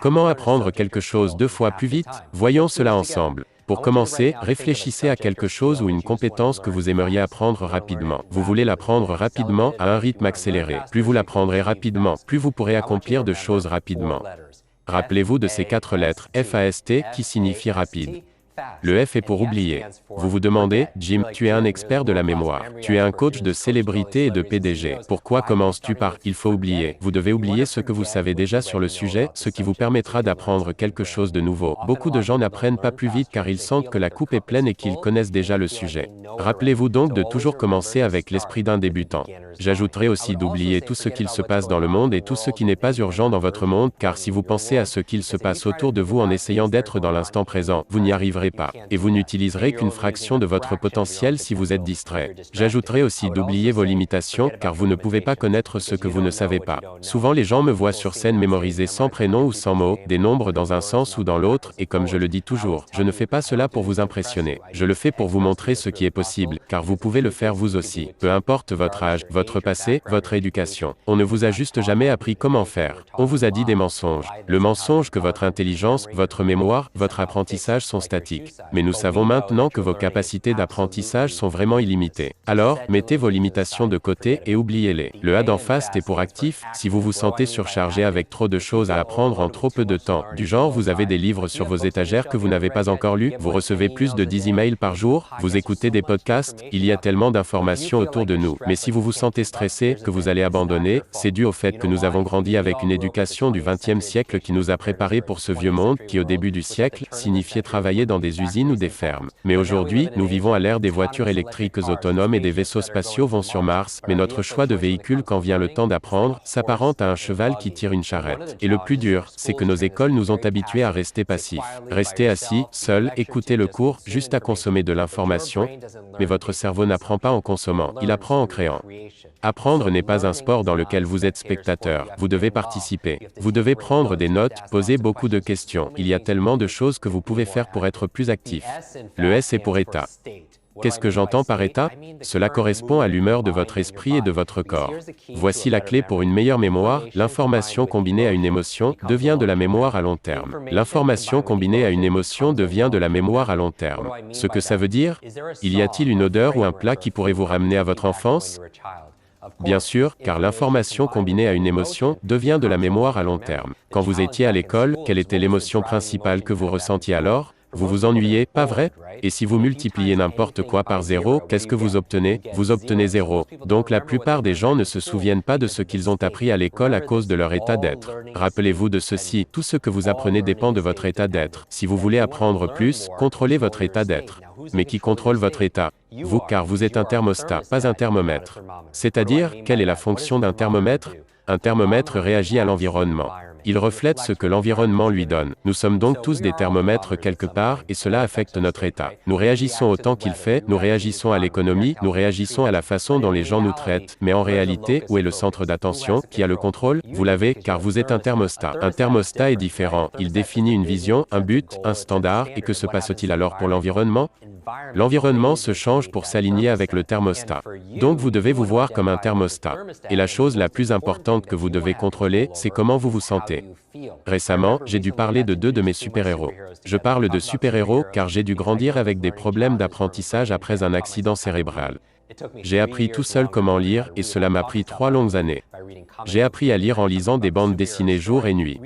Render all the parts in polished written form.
Comment apprendre quelque chose 2 fois plus vite? Voyons cela ensemble. Pour commencer, réfléchissez à quelque chose ou une compétence que vous aimeriez apprendre rapidement. Vous voulez l'apprendre rapidement à un rythme accéléré. Plus vous l'apprendrez rapidement, plus vous pourrez accomplir de choses rapidement. Rappelez-vous de ces 4 lettres, FAST, qui signifient rapide. Le F est pour oublier. Vous vous demandez, Jim, tu es un expert de la mémoire. Tu es un coach de célébrité et de PDG. Pourquoi commences-tu par « il faut oublier » ? Vous devez oublier ce que vous savez déjà sur le sujet, ce qui vous permettra d'apprendre quelque chose de nouveau. Beaucoup de gens n'apprennent pas plus vite car ils sentent que la coupe est pleine et qu'ils connaissent déjà le sujet. Rappelez-vous donc de toujours commencer avec l'esprit d'un débutant. J'ajouterai aussi d'oublier tout ce qu'il se passe dans le monde et tout ce qui n'est pas urgent dans votre monde, car si vous pensez à ce qu'il se passe autour de vous en essayant d'être dans l'instant présent, vous n'y arriverez pas. Et vous n'utiliserez qu'une fraction de votre potentiel si vous êtes distrait. J'ajouterai aussi d'oublier vos limitations, car vous ne pouvez pas connaître ce que vous ne savez pas. Souvent les gens me voient sur scène mémoriser sans prénom ou sans mots, des nombres dans un sens ou dans l'autre, et comme je le dis toujours, je ne fais pas cela pour vous impressionner. Je le fais pour vous montrer ce qui est possible, car vous pouvez le faire vous aussi. Peu importe votre âge, votre passé, votre éducation. On ne vous a juste jamais appris comment faire. On vous a dit des mensonges. Le mensonge que votre intelligence, votre mémoire, votre apprentissage sont statiques. Mais nous savons maintenant que vos capacités d'apprentissage sont vraiment illimitées. Alors, mettez vos limitations de côté et oubliez-les. Le A dans FAST est pour actif. Si vous vous sentez surchargé avec trop de choses à apprendre en trop peu de temps, du genre vous avez des livres sur vos étagères que vous n'avez pas encore lus, vous recevez plus de 10 emails par jour, vous écoutez des podcasts, il y a tellement d'informations autour de nous. Mais si vous vous sentez stressé, que vous allez abandonner, c'est dû au fait que nous avons grandi avec une éducation du XXe siècle qui nous a préparés pour ce vieux monde qui au début du siècle signifiait travailler dans des usines ou des fermes. Mais aujourd'hui, nous vivons à l'ère des voitures électriques autonomes et des vaisseaux spatiaux vont sur Mars, mais notre choix de véhicule quand vient le temps d'apprendre, s'apparente à un cheval qui tire une charrette. Et le plus dur, c'est que nos écoles nous ont habitués à rester passifs. Rester assis, seul, écouter le cours, juste à consommer de l'information, mais votre cerveau n'apprend pas en consommant, il apprend en créant. Apprendre n'est pas un sport dans lequel vous êtes spectateur, vous devez participer. Vous devez prendre des notes, poser beaucoup de questions. Il y a tellement de choses que vous pouvez faire pour être plus actif. Le S est pour état. Qu'est-ce que j'entends par état? Cela correspond à l'humeur de votre esprit et de votre corps. Voici la clé pour une meilleure mémoire, l'information combinée à une émotion devient de la mémoire à long terme. L'information combinée à une émotion devient de la mémoire à long terme. Ce que ça veut dire? Y a-t-il une odeur ou un plat qui pourrait vous ramener à votre enfance? Bien sûr, car l'information combinée à une émotion devient de la mémoire à long terme. Quand vous étiez à l'école, quelle était l'émotion principale que vous ressentiez alors? Vous vous ennuyez, pas vrai? Et si vous multipliez n'importe quoi par 0, qu'est-ce que vous obtenez? Vous obtenez 0. Donc la plupart des gens ne se souviennent pas de ce qu'ils ont appris à l'école à cause de leur état d'être. Rappelez-vous de ceci, tout ce que vous apprenez dépend de votre état d'être. Si vous voulez apprendre plus, contrôlez votre état d'être. Mais qui contrôle votre état? Vous, car vous êtes un thermostat, pas un thermomètre. C'est-à-dire, quelle est la fonction d'un thermomètre? Un thermomètre réagit à l'environnement. Il reflète ce que l'environnement lui donne. Nous sommes donc tous des thermomètres quelque part, et cela affecte notre état. Nous réagissons au temps qu'il fait, nous réagissons à l'économie, nous réagissons à la façon dont les gens nous traitent. Mais en réalité, où est le centre d'attention? Qui a le contrôle? Vous l'avez, car vous êtes un thermostat. Un thermostat est différent. Il définit une vision, un but, un standard, et que se passe-t-il alors pour l'environnement? L'environnement se change pour s'aligner avec le thermostat. Donc vous devez vous voir comme un thermostat. Et la chose la plus importante que vous devez contrôler, c'est comment vous vous sentez. Récemment, j'ai dû parler de 2 de mes super-héros. Je parle de super-héros car j'ai dû grandir avec des problèmes d'apprentissage après un accident cérébral. J'ai appris tout seul comment lire et cela m'a pris 3 longues années. J'ai appris à lire en lisant des bandes dessinées jour et nuit.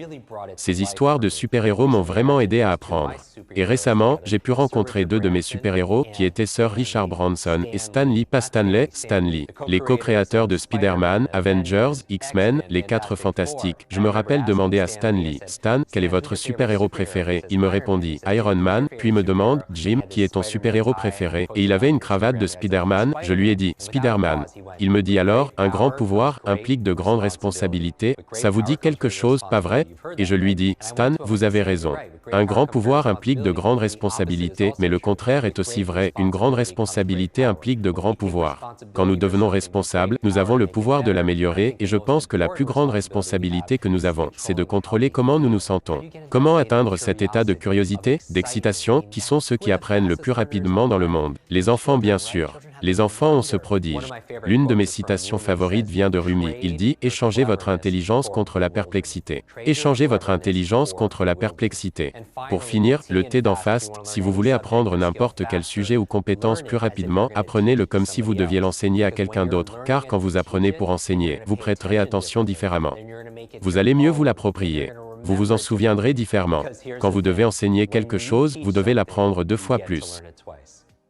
Ces histoires de super-héros m'ont vraiment aidé à apprendre. Et récemment, j'ai pu rencontrer 2 de mes super-héros qui étaient Sir Richard Branson et Stan Lee, pas Stanley, Stan Lee, les co-créateurs de Spider-Man, Avengers, X-Men, les 4 Fantastiques. Je me rappelle demander à Stan Lee, Stan, quel est votre super-héros préféré? Il me répondit, Iron Man, puis me demande, Jim, qui est ton super-héros préféré? Et il avait une cravate de Spider-Man, je lui ai dit, Spider-Man. Il me dit alors, un grand pouvoir implique de grandes responsabilités, ça vous dit quelque chose, pas vrai? Et je lui dis, Stan, vous avez raison. Un grand pouvoir implique de grandes responsabilités, mais le contraire est aussi vrai, une grande responsabilité implique de grands pouvoirs. Quand nous devenons responsables, nous avons le pouvoir de l'améliorer, et je pense que la plus grande responsabilité que nous avons, c'est de contrôler comment nous nous sentons. Comment atteindre cet état de curiosité, d'excitation, qui sont ceux qui apprennent le plus rapidement dans le monde? Les enfants bien sûr. Les enfants ont ce prodige. L'une de mes citations favorites vient de Rumi. Il dit « Échangez votre intelligence contre la perplexité. Échangez votre intelligence contre la perplexité. » Pour finir, le T dans FAST, si vous voulez apprendre n'importe quel sujet ou compétence plus rapidement, apprenez-le comme si vous deviez l'enseigner à quelqu'un d'autre, car quand vous apprenez pour enseigner, vous prêterez attention différemment. Vous allez mieux vous l'approprier. Vous vous en souviendrez différemment. Quand vous devez enseigner quelque chose, vous devez l'apprendre 2 fois plus.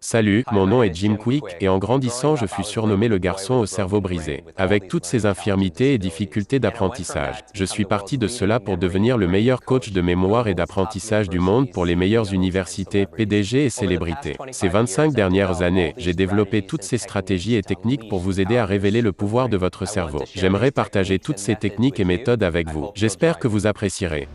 Salut, mon nom est Jim Quick, et en grandissant je fus surnommé le garçon au cerveau brisé. Avec toutes ces infirmités et difficultés d'apprentissage, je suis parti de cela pour devenir le meilleur coach de mémoire et d'apprentissage du monde pour les meilleures universités, PDG et célébrités. Ces 25 dernières années, j'ai développé toutes ces stratégies et techniques pour vous aider à révéler le pouvoir de votre cerveau. J'aimerais partager toutes ces techniques et méthodes avec vous. J'espère que vous apprécierez.